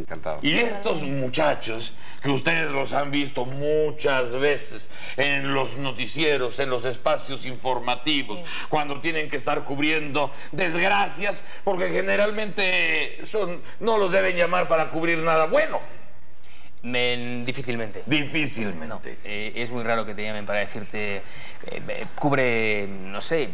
encantado. Y estos muchachos, que ustedes los han visto muchas veces en los noticieros, en los espacios informativos, cuando tienen que estar cubriendo desgracias, porque generalmente no los deben llamar para cubrir nada bueno. Difícilmente. Difícilmente. No, es muy raro que te llamen para decirte, cubre, no sé,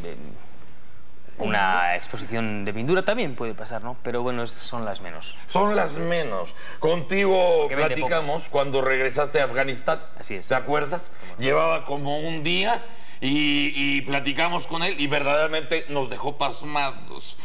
una exposición de pintura también puede pasar, ¿no? Pero bueno, son las menos. Son las menos. Contigo Que platicamos cuando regresaste a Afganistán. Así es. ¿Te acuerdas? Llevaba como un día y platicamos con él y verdaderamente nos dejó pasmados.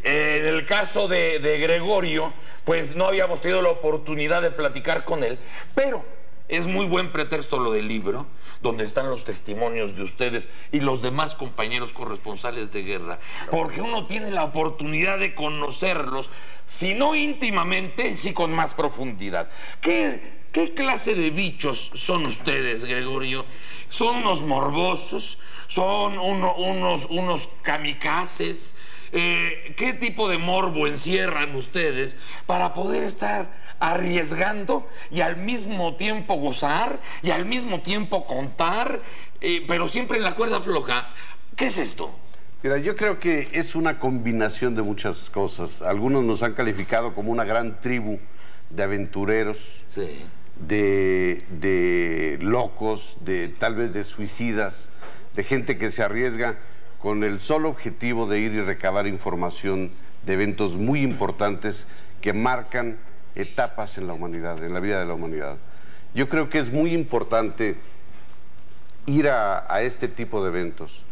En el caso de Gregorio, pues no habíamos tenido la oportunidad de platicar con él, pero es muy buen pretexto lo del libro, donde están los testimonios de ustedes y los demás compañeros corresponsales de guerra, porque uno tiene la oportunidad de conocerlos, si no íntimamente, sí con más profundidad. ¿Qué clase de bichos son ustedes, Gregorio? ¿Son unos morbosos? ¿Son unos kamikazes? ¿Qué tipo de morbo encierran ustedes para poder estar arriesgando y al mismo tiempo gozar y al mismo tiempo contar, pero siempre en la cuerda floja? ¿Qué es esto? Mira, yo creo que es una combinación de muchas cosas. Algunos nos han calificado como una gran tribu de aventureros, Sí. de locos, tal vez de suicidas, de gente que se arriesga con el solo objetivo de ir y recabar información de eventos muy importantes que marcan etapas en la humanidad, en la vida de la humanidad. Yo creo que es muy importante ir a este tipo de eventos,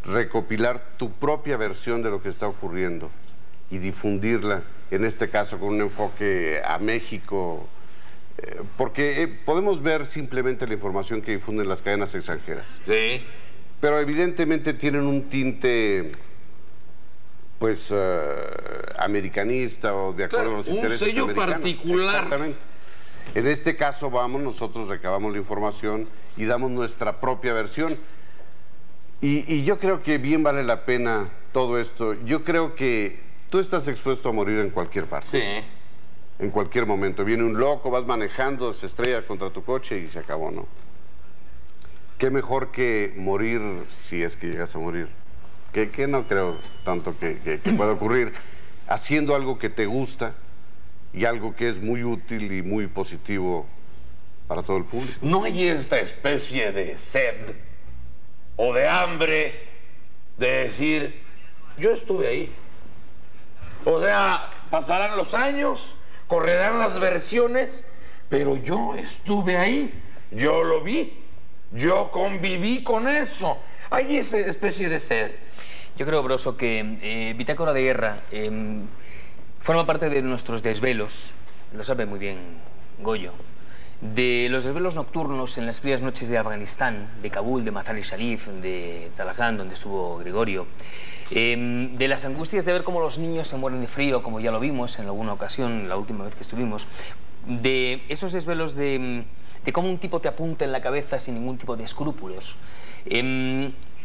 recopilar tu propia versión de lo que está ocurriendo y difundirla, en este caso con un enfoque a México, porque podemos ver simplemente la información que difunden las cadenas extranjeras. Sí. Pero evidentemente tienen un tinte, pues, americanista o de acuerdo a los intereses americanos. Un sello particular. Exactamente. En este caso nosotros recabamos la información y damos nuestra propia versión. Y yo creo que bien vale la pena todo esto. Yo creo que tú estás expuesto a morir en cualquier parte. Sí. En cualquier momento. Viene un loco, vas manejando, se estrella contra tu coche y se acabó, ¿no? Qué mejor que morir si es que llegas a morir. Que no creo tanto que pueda ocurrir. Haciendo algo que te gusta y algo que es muy útil y muy positivo para todo el público. ¿No hay esta especie de sed o de hambre de decir, yo estuve ahí? O sea, pasarán los años, correrán las versiones, pero yo estuve ahí, yo lo vi, yo conviví con eso. Hay esa especie de sed. Yo creo, Broso, que Bitácora de Guerra forma parte de nuestros desvelos, lo sabe muy bien Goyo, de los desvelos nocturnos en las frías noches de Afganistán, de Kabul, de Mazar-i-Sharif, de Talaján, donde estuvo Gregorio, de las angustias de ver cómo los niños se mueren de frío, como ya lo vimos en alguna ocasión, la última vez que estuvimos, de esos desvelos de cómo un tipo te apunta en la cabeza sin ningún tipo de escrúpulos.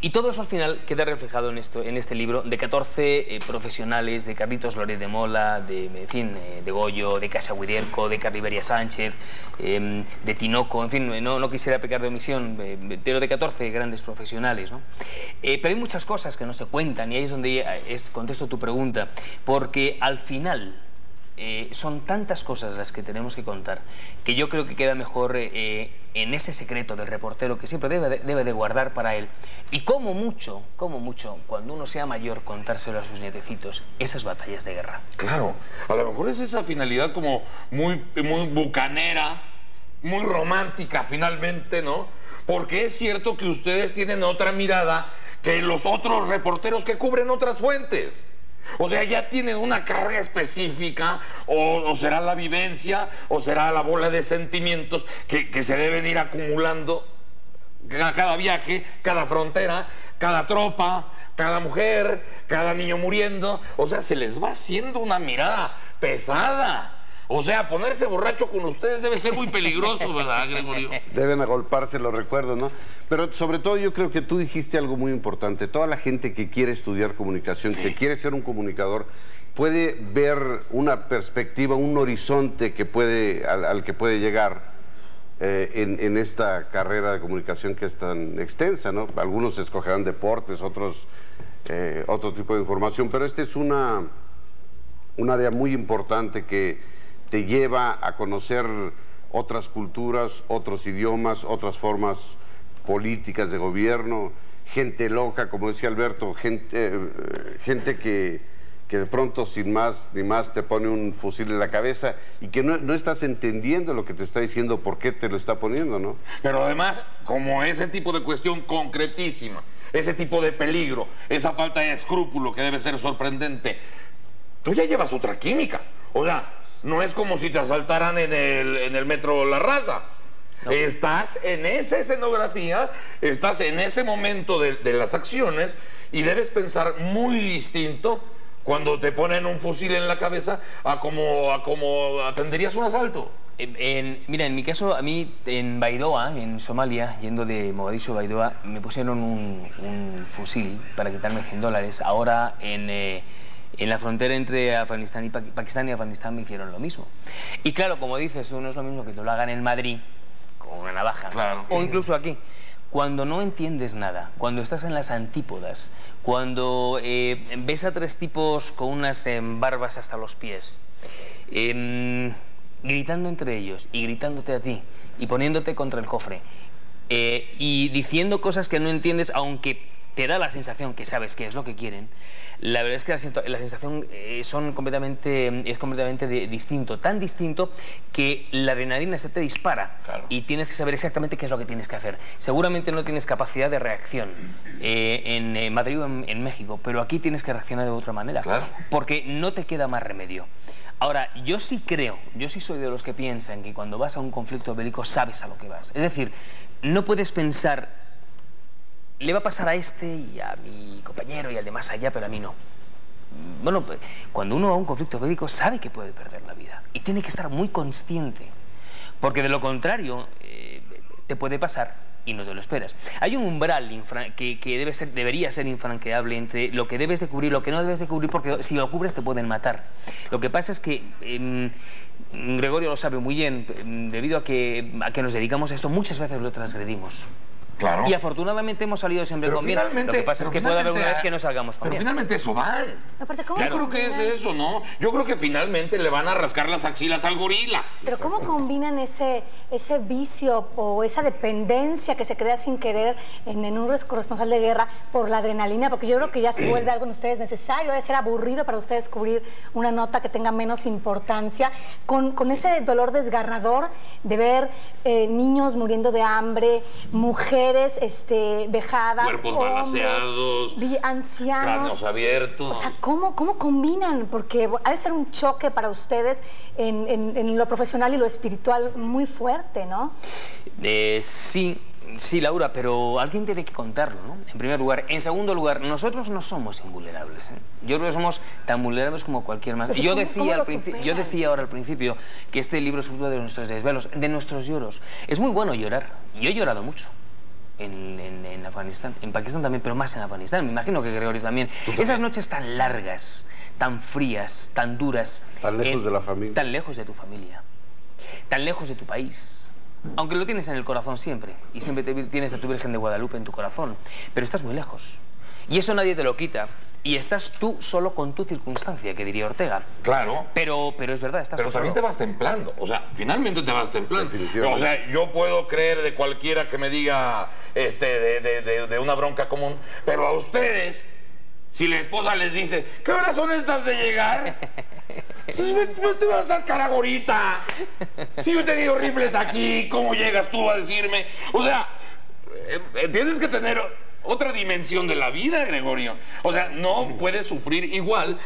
Y todo eso al final queda reflejado en este libro de 14 profesionales, de Carlitos Loret de Mola, de Goyo, de Casa Guiderco, de Carliberia Sánchez, de Tinoco, en fin, no quisiera pecar de omisión, pero de 14 grandes profesionales, ¿no? Pero hay muchas cosas que no se cuentan y ahí es donde contesto tu pregunta, porque al final son tantas cosas las que tenemos que contar que yo creo que queda mejor en ese secreto del reportero que siempre debe de guardar para él y como mucho, cuando uno sea mayor, contárselo a sus nietecitos, esas batallas de guerra. Claro, a lo mejor es esa finalidad como muy bucanera, muy romántica finalmente, ¿no? Porque es cierto que ustedes tienen otra mirada que los otros reporteros que cubren otras fuentes. O sea, ya tienen una carga específica, o será la vivencia, o será la bola de sentimientos que se deben ir acumulando cada viaje, cada frontera, cada tropa, cada mujer, cada niño muriendo. O sea, se les va haciendo una mirada pesada. O sea, ponerse borracho con ustedes debe ser muy peligroso, ¿verdad, Gregorio? Deben agolparse los recuerdos, ¿no? Pero sobre todo yo creo que tú dijiste algo muy importante. Toda la gente que quiere estudiar comunicación, que quiere ser un comunicador, puede ver una perspectiva, un horizonte que al que puede llegar en esta carrera de comunicación que es tan extensa, ¿no? Algunos escogerán deportes, otros otro tipo de información, pero este es un área muy importante que te lleva a conocer otras culturas, otros idiomas, otras formas políticas de gobierno, gente loca, como decía Alberto, gente que de pronto sin más ni más te pone un fusil en la cabeza y que no estás entendiendo lo que te está diciendo, por qué te lo está poniendo, ¿no? Pero además, como ese tipo de cuestión concretísima, ese tipo de peligro, esa falta de escrúpulo que debe ser sorprendente, tú ya llevas otra química. O sea, no es como si te asaltaran en el metro La Raza. No. Estás en esa escenografía, estás en ese momento de las acciones y debes pensar muy distinto cuando te ponen un fusil en la cabeza a como atenderías un asalto. Mira, en mi caso, a mí en Baidoa, en Somalia, yendo de Mogadiscio a Baidoa, me pusieron un fusil para quitarme $100. Ahora en la frontera entre Afganistán y Pakistán y Afganistán me hicieron lo mismo. Y claro, como dices, no es lo mismo que te lo hagan en Madrid con una navaja, claro, o incluso aquí. Cuando no entiendes nada, cuando estás en las antípodas, cuando ves a tres tipos con unas barbas hasta los pies, gritando entre ellos y gritándote a ti y poniéndote contra el cofre y diciendo cosas que no entiendes, aunque te da la sensación que sabes qué es lo que quieren, la verdad es que la sensación es completamente distinto, tan distinto que la adrenalina se te dispara, claro, y tienes que saber exactamente qué es lo que tienes que hacer. Seguramente no tienes capacidad de reacción en Madrid o en México, pero aquí tienes que reaccionar de otra manera, claro, porque no te queda más remedio. Ahora, yo sí soy de los que piensan que cuando vas a un conflicto bélico sabes a lo que vas. Es decir, no puedes pensar, le va a pasar a este y a mi compañero y al de más allá, pero a mí no. Bueno, pues, cuando uno va a un conflicto bélico sabe que puede perder la vida y tiene que estar muy consciente, porque de lo contrario te puede pasar y no te lo esperas. Hay un umbral que debería ser infranqueable entre lo que debes de cubrir y lo que no debes de cubrir, porque si lo cubres te pueden matar. Lo que pasa es que Gregorio lo sabe muy bien, debido a que nos dedicamos a esto, muchas veces lo transgredimos. Claro. Y afortunadamente hemos salido siempre con bien. Lo que pasa es que puede haber una vez que no salgamos con bien. Pero finalmente eso van. Aparte, ¿cómo yo creo que es eso, ¿no? Yo creo que finalmente le van a rascar las axilas al gorila. Pero ¿cómo combinan ese vicio o esa dependencia que se crea sin querer en un corresponsal de guerra por la adrenalina? Porque yo creo que ya se vuelve algo en ustedes necesario, debe ser aburrido para ustedes cubrir una nota que tenga menos importancia, con ese dolor desgarrador de ver niños muriendo de hambre, mujeres vejadas, cuerpos balaceados, ancianos, cráneos abiertos. O sea, ¿cómo combinan? Porque ha de ser un choque para ustedes en lo profesional y lo espiritual muy fuerte, ¿no? Sí, Laura, pero alguien tiene que contarlo, ¿no? En primer lugar. En segundo lugar, nosotros no somos invulnerables, ¿eh? Yo creo que somos tan vulnerables como cualquier más. Yo decía ahora al principio que este libro es fruto de nuestros desvelos, de nuestros lloros. Es muy bueno llorar. Yo he llorado mucho. En Afganistán, en Pakistán también, pero más en Afganistán. Me imagino que Gregorio también. Esas noches tan largas, tan frías, tan duras. Tan lejos de la familia. Tan lejos de tu familia. Tan lejos de tu país. Aunque lo tienes en el corazón siempre. Y siempre tienes a tu Virgen de Guadalupe en tu corazón. Pero estás muy lejos. Y eso nadie te lo quita. Y estás tú solo con tu circunstancia, que diría Ortega. Claro. Pero es verdad, estás Pero también te vas templando. O sea, finalmente te vas templando. O sea, yo puedo creer de cualquiera que me diga de una bronca común, pero a ustedes, si la esposa les dice, ¿qué horas son estas de llegar? Pues no te vas a sacar ahorita. Si yo he tenido rifles aquí, ¿cómo llegas tú a decirme? O sea, tienes que tener otra dimensión de la vida, Gregorio. O sea, no puedes sufrir igual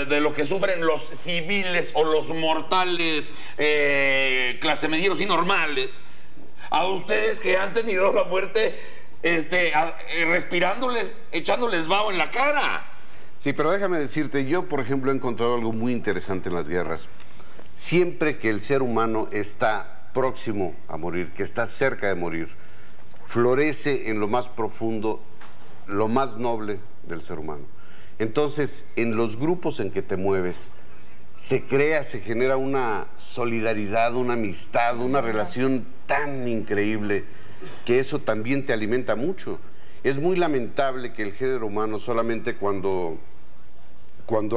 de lo que sufren los civiles o los mortales clase medieros y normales, a ustedes que han tenido la muerte respirándoles, echándoles vaho en la cara. Sí, pero déjame decirte, yo por ejemplo he encontrado algo muy interesante en las guerras. Siempre que el ser humano está próximo a morir, que está cerca de morir, florece en lo más profundo, lo más noble del ser humano. Entonces, en los grupos en que te mueves, se genera una solidaridad, una amistad, una relación tan increíble que eso también te alimenta mucho. Es muy lamentable que el género humano solamente cuando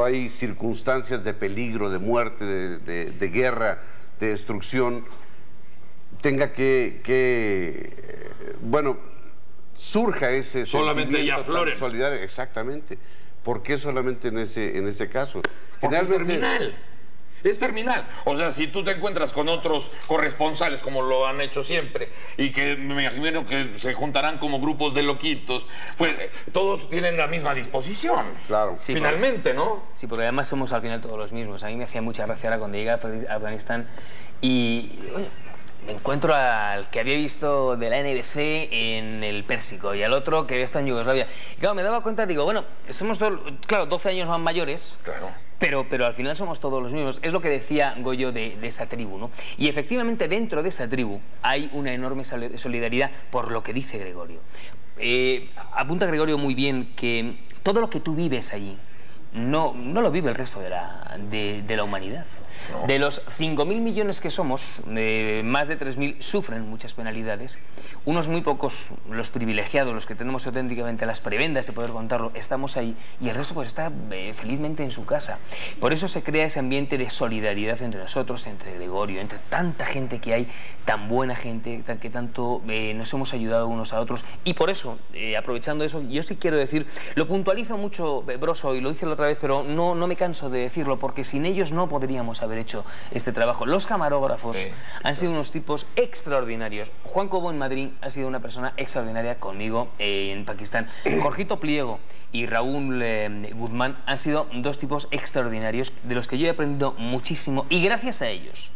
hay circunstancias de peligro, de muerte, de guerra, de destrucción, tenga bueno, surja ese solamente ya aflore. Solidario, exactamente. ¿Por qué solamente en ese caso? Porque es terminal. Es terminal. O sea, si tú te encuentras con otros corresponsales, como lo han hecho siempre, y que me imagino que se juntarán como grupos de loquitos, pues todos tienen la misma disposición. Claro. Sí, finalmente, ¿no? Sí, porque además somos al final todos los mismos. A mí me hacía mucha gracia ahora cuando llegué a Afganistán y... Oye, me encuentro al que había visto de la NBC en el Pérsico y al otro que había estado en Yugoslavia. Y claro, me daba cuenta, digo, bueno, somos todos, claro, 12 años más mayores, claro, pero al final somos todos los mismos. Es lo que decía Goyo de esa tribu, ¿no? Y efectivamente dentro de esa tribu hay una enorme solidaridad por lo que dice Gregorio. Apunta Gregorio muy bien que todo lo que tú vives allí no lo vive el resto de la humanidad. No. De los 5.000 millones que somos, más de 3.000 sufren muchas penalidades. Unos muy pocos, los privilegiados, los que tenemos auténticamente las prebendas de poder contarlo, estamos ahí y el resto pues está felizmente en su casa. Por eso se crea ese ambiente de solidaridad entre nosotros, entre Gregorio, entre tanta gente que hay, tan buena gente, que tanto nos hemos ayudado unos a otros. Y por eso, aprovechando eso, yo sí quiero decir, lo puntualizo mucho, Broso, y lo hice la otra vez, pero no me canso de decirlo, porque sin ellos no podríamos haber hecho este trabajo. Los camarógrafos han sido unos tipos extraordinarios. Juan Cobo en Madrid ha sido una persona extraordinaria conmigo en Pakistán. Jorgito Pliego y Raúl Guzmán han sido dos tipos extraordinarios de los que yo he aprendido muchísimo y gracias a ellos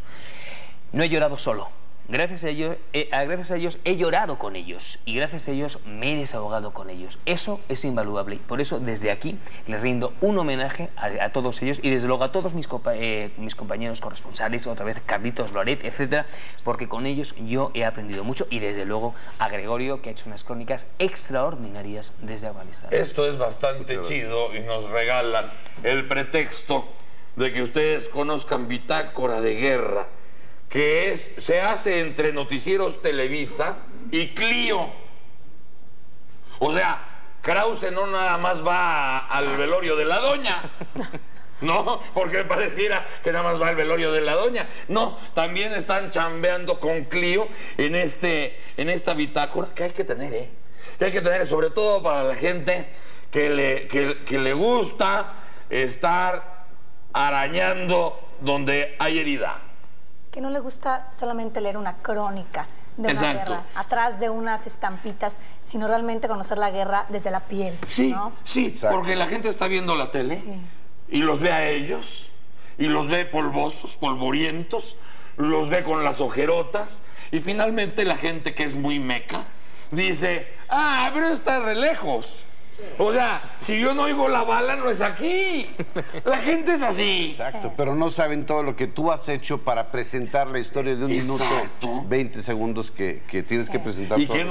no he llorado solo. Gracias a ellos he llorado con ellos y gracias a ellos me he desahogado con ellos. Eso es invaluable. Por eso desde aquí les rindo un homenaje a todos ellos y desde luego a todos mis compañeros corresponsales, otra vez Carlitos Loret, etcétera, porque con ellos yo he aprendido mucho y desde luego a Gregorio, que ha hecho unas crónicas extraordinarias desde Afganistán. Esto es bastante chido y nos regalan el pretexto de que ustedes conozcan Bitácora de Guerra, que se hace entre Noticieros Televisa y Clio. O sea, Krause no nada más va al velorio de la doña, no, porque pareciera que nada más va al velorio de la doña. No, también están chambeando con Clio en esta bitácora que hay que tener, que hay que tener, sobre todo para la gente que le gusta estar arañando donde hay herida. Que no le gusta solamente leer una crónica de una guerra, atrás de unas estampitas, sino realmente conocer la guerra desde la piel. Sí, ¿no? Sí, exacto. Porque la gente está viendo la tele y los ve a ellos, y los ve polvosos, polvorientos, los ve con las ojerotas, y finalmente la gente que es muy meca dice, ah, pero está re lejos. O sea, si yo no oigo la bala, no es aquí. La gente es así. Exacto, pero no saben todo lo que tú has hecho para presentar la historia de un minuto, 20 segundos que tienes que presentar. Y que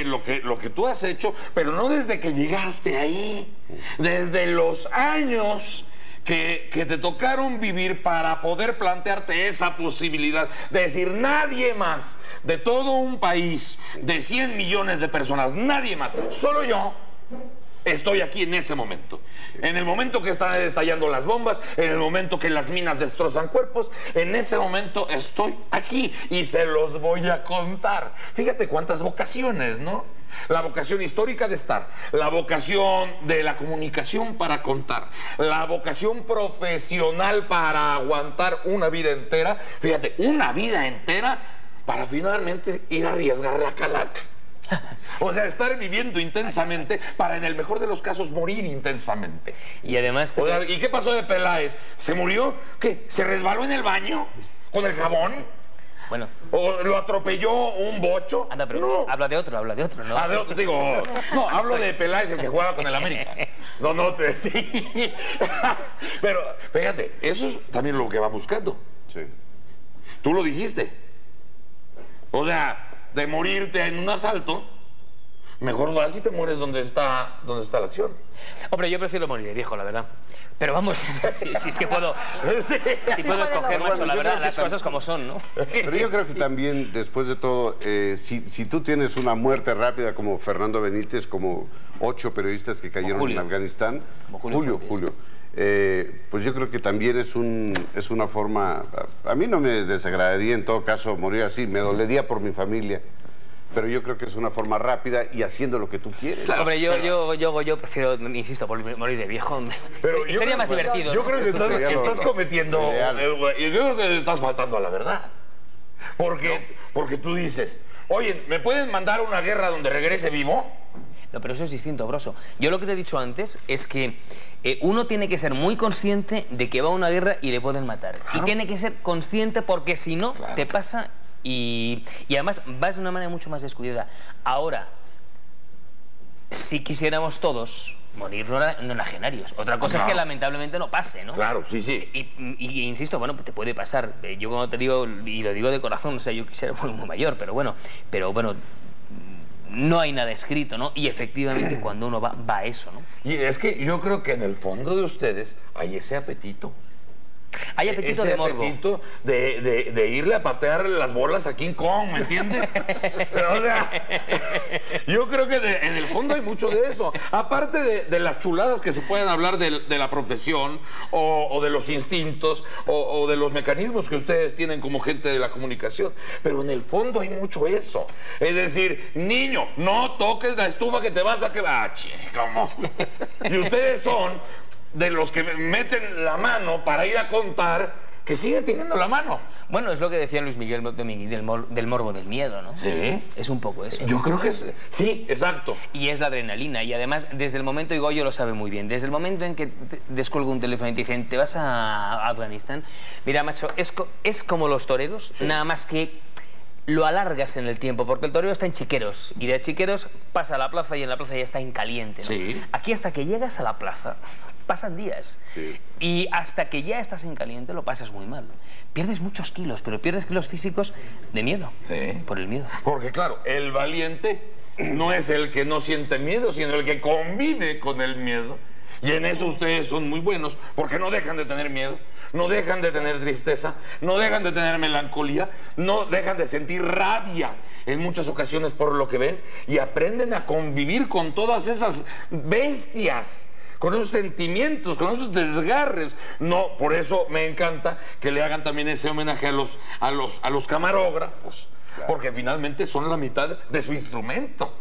lo que tú has hecho, pero no desde que llegaste ahí, desde los años que te tocaron vivir para poder plantearte esa posibilidad de decir, nadie más, de todo un país, de 100 millones de personas, nadie más, solo yo estoy aquí en ese momento. En el momento que están estallando las bombas, en el momento que las minas destrozan cuerpos, en ese momento estoy aquí y se los voy a contar. Fíjate cuántas vocaciones, ¿no? La vocación histórica de estar, la vocación de la comunicación para contar, la vocación profesional para aguantar una vida entera, fíjate, una vida entera para finalmente ir a arriesgar la calaca. O sea, estar viviendo intensamente para, en el mejor de los casos, morir intensamente. Y además... O sea, ¿y qué pasó de Peláez? ¿Se murió? ¿Qué? ¿Se resbaló en el baño? ¿Con el jabón? Bueno. ¿O lo atropelló un bocho? Anda, pero no. Habla de otro, ¿no? Ah, de otro, digo, no, hablo de Peláez, el que jugaba con el América. No, sí. Pero, fíjate, eso es también lo que va buscando. Sí. Tú lo dijiste. O sea, de morirte en un asalto, mejor vas y te mueres donde está la acción. Hombre, yo prefiero morir de viejo, la verdad. Pero vamos, si es que puedo, si puedo escoger, macho, la verdad, las cosas como son, ¿no? Pero yo creo que también, después de todo, si tú tienes una muerte rápida como Fernando Benítez, como 8 periodistas que cayeron en Afganistán, Julio, pues yo creo que también es una forma, a mí no me desagradaría en todo caso morir así, me dolería por mi familia. Pero yo creo que es una forma rápida y haciendo lo que tú quieres. Claro, hombre, yo prefiero, insisto, morir de viejo. Pero sería más divertido, yo ¿no? creo que estás cometiendo... Yo creo que estás faltando a la verdad. Porque tú dices, oye, ¿me pueden mandar a una guerra donde regrese vivo? No, pero eso es distinto, Broso. Yo lo que te he dicho antes es que uno tiene que ser muy consciente de que va a una guerra y le pueden matar. Claro. Y tiene que ser consciente porque si no, te pasa... Y además vas de una manera mucho más descuidada. Ahora, si quisiéramos todos morir nonagenarios, otra cosa es que lamentablemente no pase, ¿no? Claro, sí. Y insisto, bueno, te puede pasar. Yo como te digo, y lo digo de corazón, o sea, yo quisiera morir muy mayor, pero bueno, no hay nada escrito, ¿no? Y efectivamente cuando uno va a eso, ¿no? Y es que yo creo que en el fondo de ustedes hay ese apetito. Hay apetito de morbo. Apetito de irle a patear las bolas a King Kong, ¿me entiendes? Pero, o sea, yo creo que en el fondo hay mucho de eso. Aparte de las chuladas que se pueden hablar de la profesión o de los instintos o de los mecanismos que ustedes tienen como gente de la comunicación. Pero en el fondo hay mucho eso. Es decir, niño, no toques la estufa que te vas a quedar. ¿Cómo? Y ustedes son... de los que meten la mano para ir a contar, que siguen teniendo la mano. Bueno, es lo que decía Luis Miguel del morbo del miedo, ¿no? Sí. Es un poco eso. Yo creo que sí, exacto. Y es la adrenalina. Y además, desde el momento, y Goyo lo sabe muy bien, desde el momento en que descuelga un teléfono y te dicen, ¿te vas a Afganistán? Mira, macho, es como los toreros, nada más que lo alargas en el tiempo, porque el torero está en Chiqueros, y de Chiqueros pasa a la plaza y en la plaza ya está en caliente, ¿no? Sí. Aquí hasta que llegas a la plaza pasan días, y hasta que ya estás en caliente lo pasas muy mal. Pierdes muchos kilos, pero pierdes kilos físicos de miedo, por el miedo. Porque claro, el valiente no es el que no siente miedo, sino el que convive con el miedo. Y en eso ustedes son muy buenos, porque no dejan de tener miedo, no dejan de tener tristeza, no dejan de tener melancolía, no dejan de sentir rabia en muchas ocasiones por lo que ven, y aprenden a convivir con todas esas bestias, con esos sentimientos, con esos desgarres. No, por eso me encanta que le hagan también ese homenaje a los camarógrafos, porque finalmente son la mitad de su instrumento.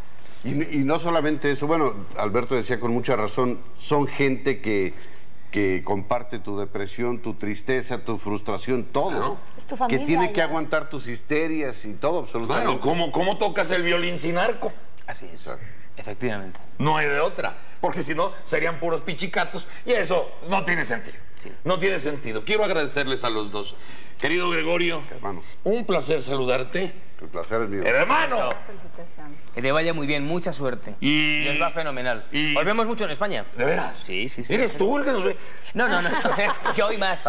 Y no solamente eso, bueno, Alberto decía con mucha razón, son gente que comparte tu depresión, tu tristeza, tu frustración, todo, ¿no? Es tu familia, que tiene que aguantar tus histerias y todo, absolutamente. Claro, ¿cómo tocas el violín sin arco? Así es, efectivamente. No hay de otra, porque si no, serían puros pichicatos, y eso no tiene sentido. Sí. No tiene sentido. Quiero agradecerles a los dos. Querido Gregorio, hermano, un placer saludarte. El placer es mío. ¡Hermano! Felicitaciones. Que te vaya muy bien, mucha suerte. Y les va fenomenal. Volvemos mucho en España. ¿De veras? Sí. ¿Eres tú el que nos ve? No. Yo hoy más.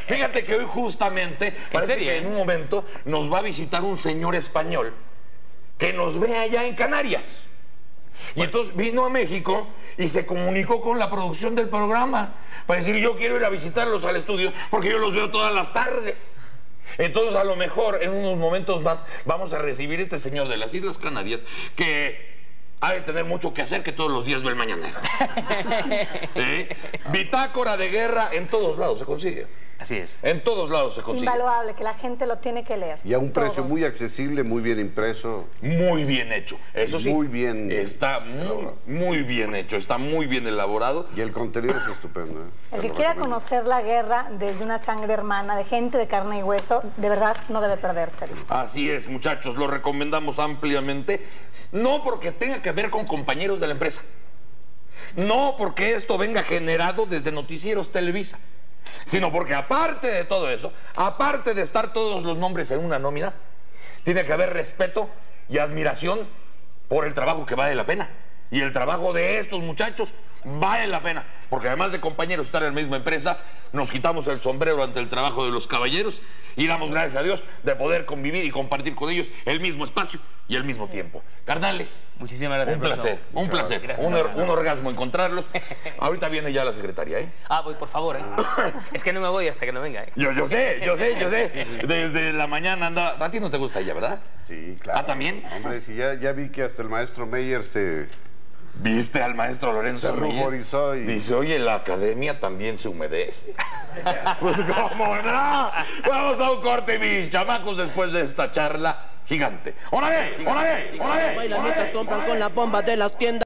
Fíjate que hoy justamente, parece que en un momento nos va a visitar un señor español que nos ve allá en Canarias. Y entonces vino a México y se comunicó con la producción del programa para decir, yo quiero ir a visitarlos al estudio porque yo los veo todas las tardes. Entonces a lo mejor en unos momentos más vamos a recibir a este señor de las Islas Canarias que ha de tener mucho que hacer, que todos los días ve el mañanero. Bitácora de guerra en todos lados se consigue. Así es. En todos lados se consigue. Invaluable, que la gente lo tiene que leer. Y a un precio muy accesible, muy bien impreso. Muy bien hecho. Eso sí. Muy bien. Está muy bien hecho, está muy bien elaborado. Y el contenido es estupendo. El que quiera conocer la guerra desde una sangre hermana, de gente de carne y hueso, de verdad no debe perdérselo. Así es, muchachos, lo recomendamos ampliamente. No porque tenga que ver con compañeros de la empresa. No porque esto venga generado desde Noticieros Televisa. Sino porque aparte de todo eso, aparte de estar todos los nombres en una nómina, tiene que haber respeto y admiración por el trabajo que vale la pena. Y el trabajo de estos muchachos vale la pena, porque además de compañeros estar en la misma empresa, nos quitamos el sombrero ante el trabajo de los caballeros y damos gracias a Dios de poder convivir y compartir con ellos el mismo espacio y el mismo tiempo. Carnales, Muchísimas gracias. un placer, un placer. Gracias. Un orgasmo encontrarlos. Ahorita viene ya la secretaria, ¿eh? Ah, voy, por favor, ¿eh? Es que no me voy hasta que no venga, ¿eh? Yo sé. Desde la mañana andaba... A ti no te gusta ella, ¿verdad? Sí, claro. ¿Ah, también? Hombre, sí, ya vi que hasta el maestro Meyer se ¿Viste al maestro Lorenzo Meyer? ruborizó y... Dice, oye, la academia también se humedece. Pues, ¿cómo no? Vamos a un corte, mis chamacos, después de esta charla gigante. ¡Órale! Bailan mientras compran con la bomba de las tiendas.